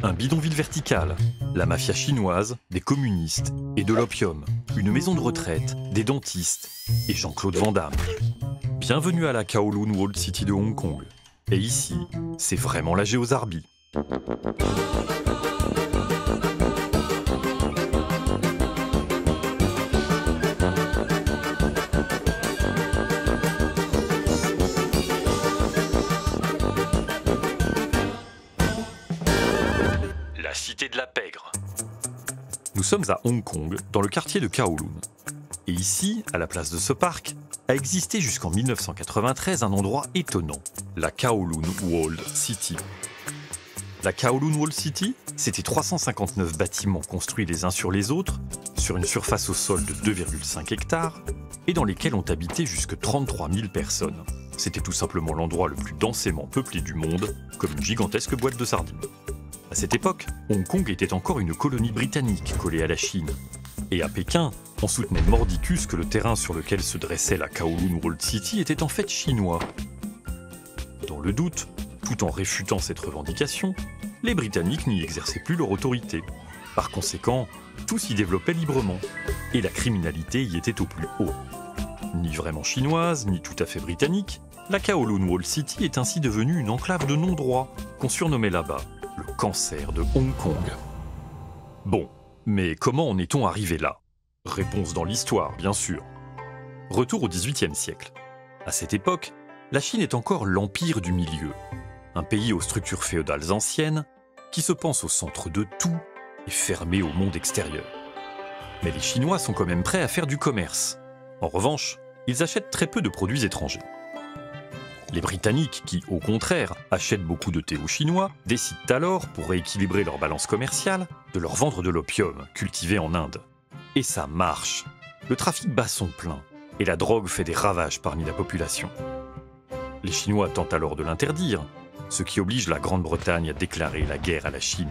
Un bidonville vertical, la mafia chinoise, des communistes et de l'opium, une maison de retraite, des dentistes et Jean-Claude Van Damme. Bienvenue à la Kowloon Walled City de Hong Kong. Et ici, c'est vraiment la géozarbie. La cité de la pègre. Nous sommes à Hong Kong, dans le quartier de Kowloon. Et ici, à la place de ce parc, a existé jusqu'en 1993 un endroit étonnant, la Kowloon Walled City. La Kowloon Walled City, c'était 359 bâtiments construits les uns sur les autres, sur une surface au sol de 2,5 hectares, et dans lesquels ont habité jusque 33 000 personnes. C'était tout simplement l'endroit le plus densément peuplé du monde, comme une gigantesque boîte de sardines. À cette époque, Hong Kong était encore une colonie britannique collée à la Chine. Et à Pékin, on soutenait mordicus que le terrain sur lequel se dressait la Kowloon Walled City était en fait chinois. Dans le doute, tout en réfutant cette revendication, les Britanniques n'y exerçaient plus leur autorité. Par conséquent, tout s'y développait librement, et la criminalité y était au plus haut. Ni vraiment chinoise, ni tout à fait britannique, la Kowloon Walled City est ainsi devenue une enclave de non-droit, qu'on surnommait là-bas le cancer de Hong Kong. Bon, mais comment en est-on arrivé là? Réponse dans l'histoire, bien sûr. Retour au XVIIIe siècle. À cette époque, la Chine est encore l'empire du milieu, un pays aux structures féodales anciennes, qui se pense au centre de tout et fermé au monde extérieur. Mais les Chinois sont quand même prêts à faire du commerce. En revanche, ils achètent très peu de produits étrangers. Les Britanniques, qui, au contraire, achètent beaucoup de thé aux Chinois, décident alors, pour rééquilibrer leur balance commerciale, de leur vendre de l'opium, cultivé en Inde. Et ça marche. Le trafic bat son plein, et la drogue fait des ravages parmi la population. Les Chinois tentent alors de l'interdire, ce qui oblige la Grande-Bretagne à déclarer la guerre à la Chine.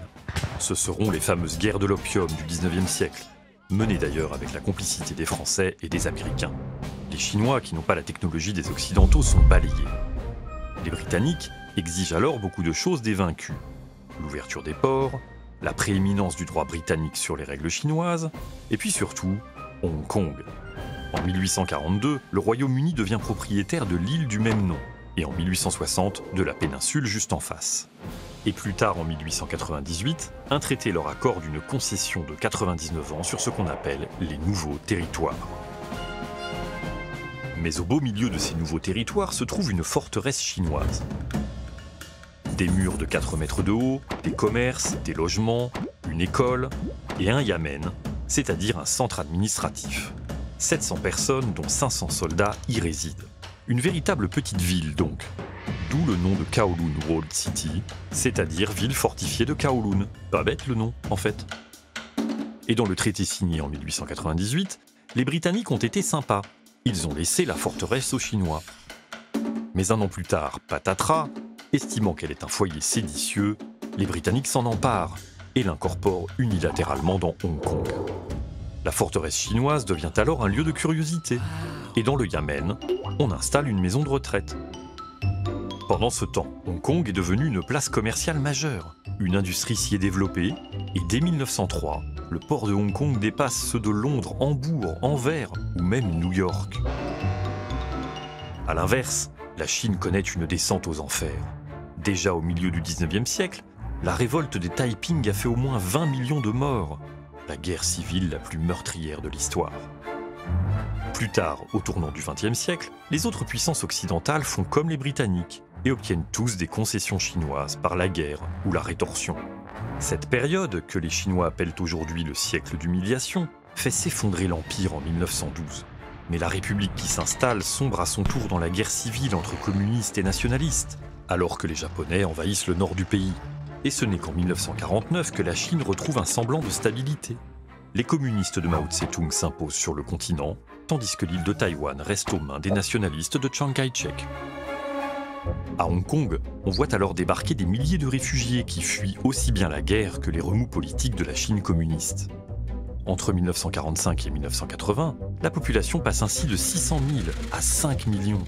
Ce seront les fameuses guerres de l'opium du XIXe siècle, menées d'ailleurs avec la complicité des Français et des Américains. Les Chinois, qui n'ont pas la technologie des Occidentaux, sont balayés. Les Britanniques exigent alors beaucoup de choses des vaincus. L'ouverture des ports, la prééminence du droit britannique sur les règles chinoises, et puis surtout, Hong Kong. En 1842, le Royaume-Uni devient propriétaire de l'île du même nom, et en 1860, de la péninsule juste en face. Et plus tard, en 1898, un traité leur accorde une concession de 99 ans sur ce qu'on appelle les nouveaux territoires. Mais au beau milieu de ces nouveaux territoires se trouve une forteresse chinoise. Des murs de 4 mètres de haut, des commerces, des logements, une école et un yamen, c'est-à-dire un centre administratif. 700 personnes, dont 500 soldats, y résident. Une véritable petite ville donc. D'où le nom de Kowloon Walled City, c'est-à-dire ville fortifiée de Kowloon. Pas bête le nom, en fait. Et dans le traité signé en 1898, les Britanniques ont été sympas. Ils ont laissé la forteresse aux Chinois. Mais un an plus tard, patatras, estimant qu'elle est un foyer séditieux, les Britanniques s'en emparent et l'incorporent unilatéralement dans Hong Kong. La forteresse chinoise devient alors un lieu de curiosité. Et dans le Yamen, on installe une maison de retraite. Pendant ce temps, Hong Kong est devenu une place commerciale majeure. Une industrie s'y est développée, et dès 1903, le port de Hong Kong dépasse ceux de Londres, Hambourg, Anvers ou même New York. A l'inverse, la Chine connaît une descente aux enfers. Déjà au milieu du 19e siècle, la révolte des Taiping a fait au moins 20 millions de morts, la guerre civile la plus meurtrière de l'histoire. Plus tard, au tournant du XXe siècle, les autres puissances occidentales font comme les Britanniques et obtiennent tous des concessions chinoises par la guerre ou la rétorsion. Cette période, que les Chinois appellent aujourd'hui le siècle d'humiliation, fait s'effondrer l'Empire en 1912. Mais la République qui s'installe sombre à son tour dans la guerre civile entre communistes et nationalistes, alors que les Japonais envahissent le nord du pays. Et ce n'est qu'en 1949 que la Chine retrouve un semblant de stabilité. Les communistes de Mao Tse-tung s'imposent sur le continent, tandis que l'île de Taïwan reste aux mains des nationalistes de Chiang Kai-shek. À Hong Kong, on voit alors débarquer des milliers de réfugiés qui fuient aussi bien la guerre que les remous politiques de la Chine communiste. Entre 1945 et 1980, la population passe ainsi de 600 000 à 5 millions.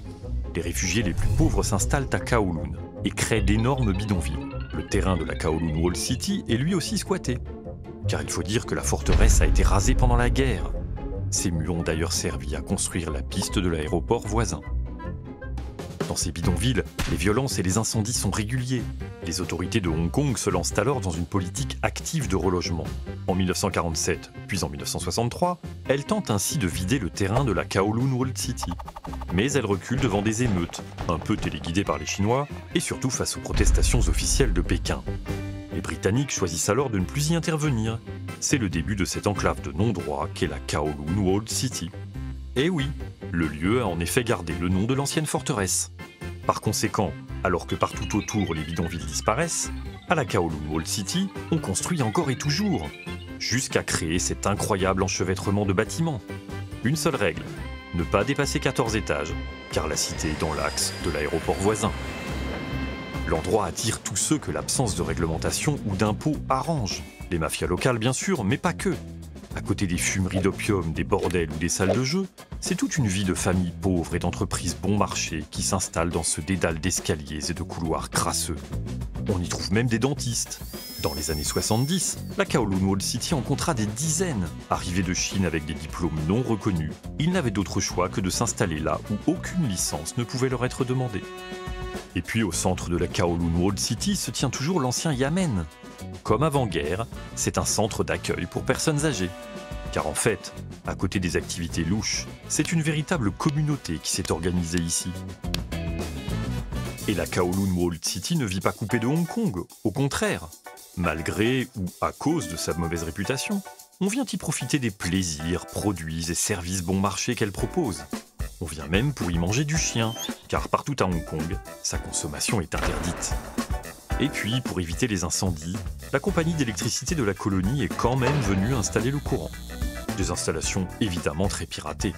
Les réfugiés les plus pauvres s'installent à Kowloon et créent d'énormes bidonvilles, Le terrain de la Kowloon Walled City est lui aussi squatté. Car il faut dire que la forteresse a été rasée pendant la guerre. Ces murs ont d'ailleurs servi à construire la piste de l'aéroport voisin. Dans ces bidonvilles, les violences et les incendies sont réguliers. Les autorités de Hong Kong se lancent alors dans une politique active de relogement. En 1947, puis en 1963, elles tentent ainsi de vider le terrain de la Kowloon Walled City. Mais elles reculent devant des émeutes, un peu téléguidées par les Chinois, et surtout face aux protestations officielles de Pékin. Les Britanniques choisissent alors de ne plus y intervenir. C'est le début de cette enclave de non-droit qu'est la Kowloon Walled City. Et oui, le lieu a en effet gardé le nom de l'ancienne forteresse. Par conséquent, alors que partout autour les bidonvilles disparaissent, à la Kowloon Walled City, on construit encore et toujours, jusqu'à créer cet incroyable enchevêtrement de bâtiments. Une seule règle, ne pas dépasser 14 étages, car la cité est dans l'axe de l'aéroport voisin. L'endroit attire tous ceux que l'absence de réglementation ou d'impôts arrange. Les mafias locales bien sûr, mais pas que. À côté des fumeries d'opium, des bordels ou des salles de jeu, c'est toute une vie de familles pauvres et d'entreprises bon marché qui s'installent dans ce dédale d'escaliers et de couloirs crasseux. On y trouve même des dentistes. Dans les années 70, la Kowloon Walled City en comptera des dizaines. Arrivés de Chine avec des diplômes non reconnus, ils n'avaient d'autre choix que de s'installer là où aucune licence ne pouvait leur être demandée. Et puis au centre de la Kowloon Walled City se tient toujours l'ancien Yamen. Comme avant-guerre, c'est un centre d'accueil pour personnes âgées. Car en fait, à côté des activités louches, c'est une véritable communauté qui s'est organisée ici. Et la Kowloon Walled City ne vit pas coupée de Hong Kong, au contraire. Malgré ou à cause de sa mauvaise réputation, on vient y profiter des plaisirs, produits et services bon marché qu'elle propose. On vient même pour y manger du chien, car partout à Hong Kong, sa consommation est interdite. Et puis, pour éviter les incendies, la compagnie d'électricité de la colonie est quand même venue installer le courant. Des installations évidemment très piratées.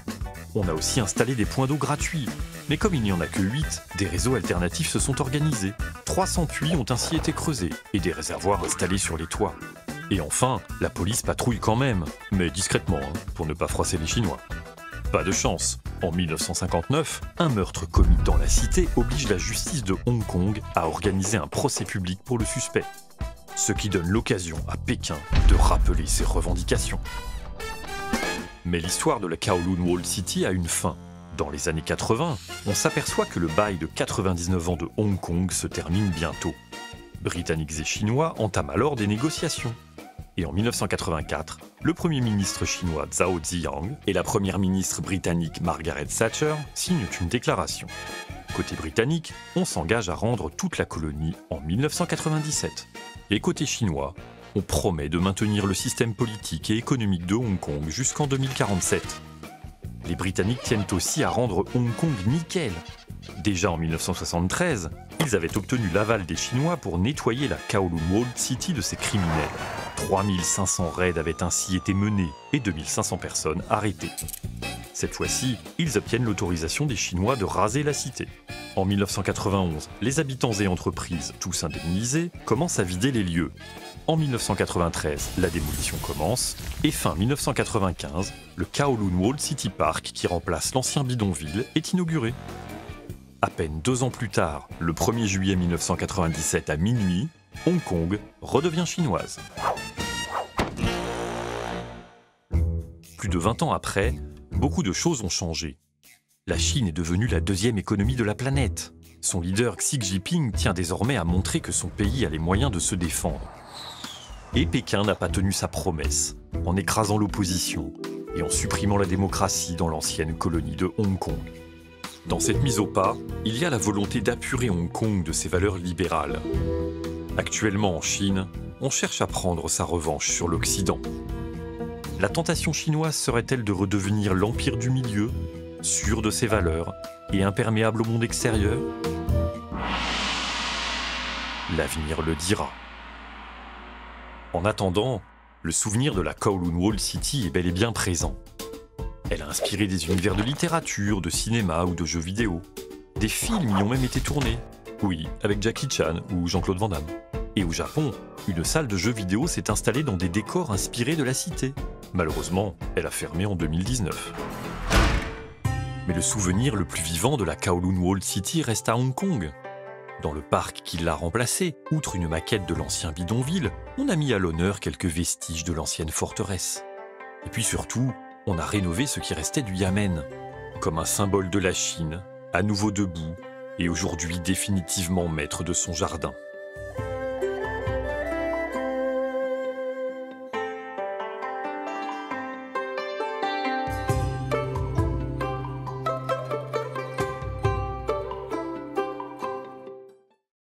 On a aussi installé des points d'eau gratuits. Mais comme il n'y en a que 8, des réseaux alternatifs se sont organisés. 300 puits ont ainsi été creusés et des réservoirs installés sur les toits. Et enfin, la police patrouille quand même, mais discrètement, pour ne pas froisser les Chinois. Pas de chance. En 1959, un meurtre commis dans la cité oblige la justice de Hong Kong à organiser un procès public pour le suspect. Ce qui donne l'occasion à Pékin de rappeler ses revendications. Mais l'histoire de la Kowloon Walled City a une fin. Dans les années 80, on s'aperçoit que le bail de 99 ans de Hong Kong se termine bientôt. Britanniques et Chinois entament alors des négociations. Et en 1984, le Premier ministre chinois Zhao Ziyang et la Première ministre britannique Margaret Thatcher signent une déclaration. Côté britannique, on s'engage à rendre toute la colonie en 1997. Et côté chinois, on promet de maintenir le système politique et économique de Hong Kong jusqu'en 2047. Les Britanniques tiennent aussi à rendre Hong Kong nickel. Déjà en 1973, ils avaient obtenu l'aval des Chinois pour nettoyer la Kowloon Walled City de ses criminels. 3500 raids avaient ainsi été menés et 2500 personnes arrêtées. Cette fois-ci, ils obtiennent l'autorisation des Chinois de raser la cité. En 1991, les habitants et entreprises, tous indemnisés, commencent à vider les lieux. En 1993, la démolition commence, et fin 1995, le Kowloon Walled City Park, qui remplace l'ancien bidonville, est inauguré. À peine 2 ans plus tard, le 1er juillet 1997 à minuit, Hong Kong redevient chinoise. Plus de 20 ans après, beaucoup de choses ont changé. La Chine est devenue la 2e économie de la planète. Son leader Xi Jinping tient désormais à montrer que son pays a les moyens de se défendre. Et Pékin n'a pas tenu sa promesse, en écrasant l'opposition et en supprimant la démocratie dans l'ancienne colonie de Hong Kong. Dans cette mise au pas, il y a la volonté d'apurer Hong Kong de ses valeurs libérales. Actuellement en Chine, on cherche à prendre sa revanche sur l'Occident. La tentation chinoise serait-elle de redevenir l'empire du milieu, sûr de ses valeurs et imperméable au monde extérieur? L'avenir le dira. En attendant, le souvenir de la Kowloon Walled City est bel et bien présent. Elle a inspiré des univers de littérature, de cinéma ou de jeux vidéo. Des films y ont même été tournés. Oui, avec Jackie Chan ou Jean-Claude Van Damme. Et au Japon, une salle de jeux vidéo s'est installée dans des décors inspirés de la cité. Malheureusement, elle a fermé en 2019. Mais le souvenir le plus vivant de la Kowloon Walled City reste à Hong Kong. Dans le parc qui l'a remplacé, outre une maquette de l'ancien bidonville, on a mis à l'honneur quelques vestiges de l'ancienne forteresse. Et puis surtout, on a rénové ce qui restait du yamen, comme un symbole de la Chine, à nouveau debout et aujourd'hui définitivement maître de son jardin.